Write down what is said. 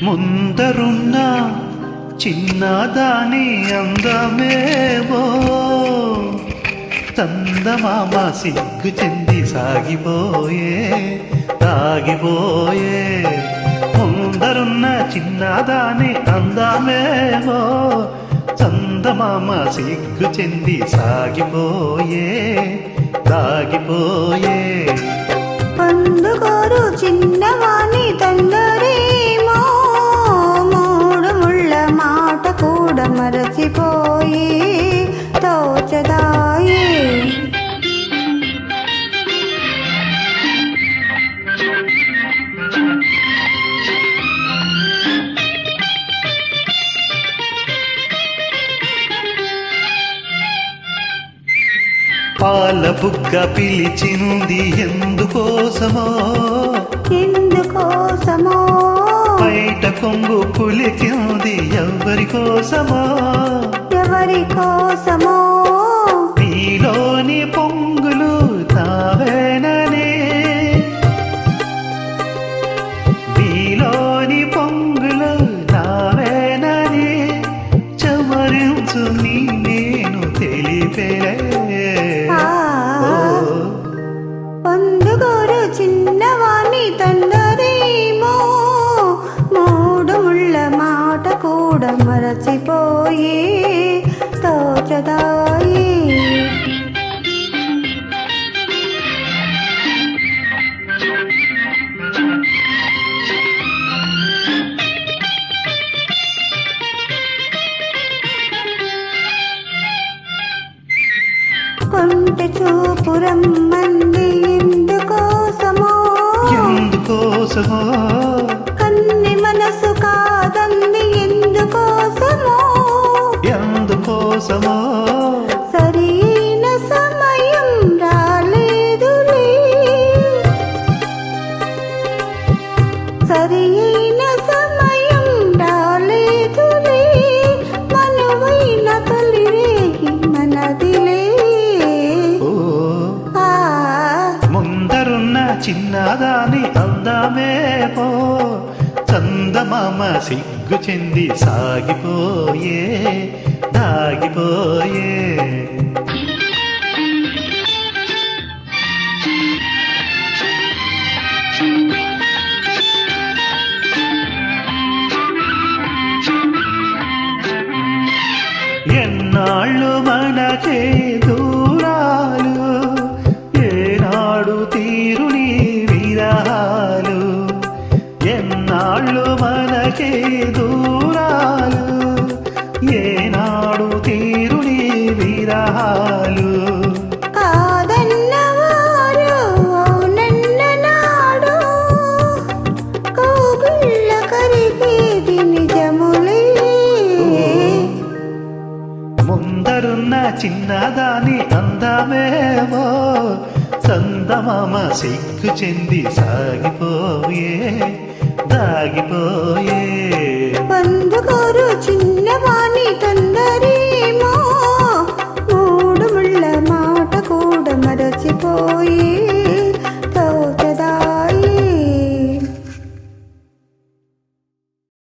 ముందరున్న చిన్నదాని అందమేవో చందమామ సిగ్గు చెంది సాగిపోయే తాగిపోయే. ముందరున్న చిన్నదాని అందమేవో చందమామ సిగ్గు చెంది సాగిపోయే తాగిపోయే. అందుకోరు చిన్నవాణి తందరేమో మూడు ముళ్ళ మాట కూడా మరచిపోయి తోచదాయి. పాల బుగ్గ పిలిచింది ఎందుకోసమో ఎందుకోసమో, బయట కొంగు పులికింది ఎవరి కోసమో ఎవరి కోసమో, నీలోని పొంగులు తావేననే నీలోని పొంగులు తావేననే చమరించు నీ నేను తెలిపేలే. పొందుగోరు చిన్నవాణి తందరేమో మూడు ముళ్ళ మాట కూడా మరచిపోయి తోచదాయి. కొంటె చూపురం మంది ఎందుకోసమో ఎందుకోసమో, కన్ని మనసు కాదంది ఎందుకోసమో ఎందుకోసమో, సరైన సమయం రాలేదులే సరైన సమయం రాలేదులే మనవైన తొలి రేగి మనదిలే. ముందరున్న చిన్నదాని అందమేమో చందమామ సిగ్గు చెంది సాగిపోయే దాగిపోయే. ఎన్నాళ్ళు మనకే దూరాలు ఏనాడు తీరుని విరహాలు. ఎన్నాళ్ళు మనకే దూరాలు ఏనాడు తీరుని విరహాలు. కాదన్నవారు అవునన్న నాడు కౌగిళ్ళ కరిగేది నిజములే. ముందరున్న చిన్నదాని అందమేమో చందమామ సిగ్గు చెంది సాగిపోయే దాగిపోయే. పొందుకోరు చిన్నవాణి తొందరేమో మూడు ముళ్ళ మాట కూడా మరచిపోయి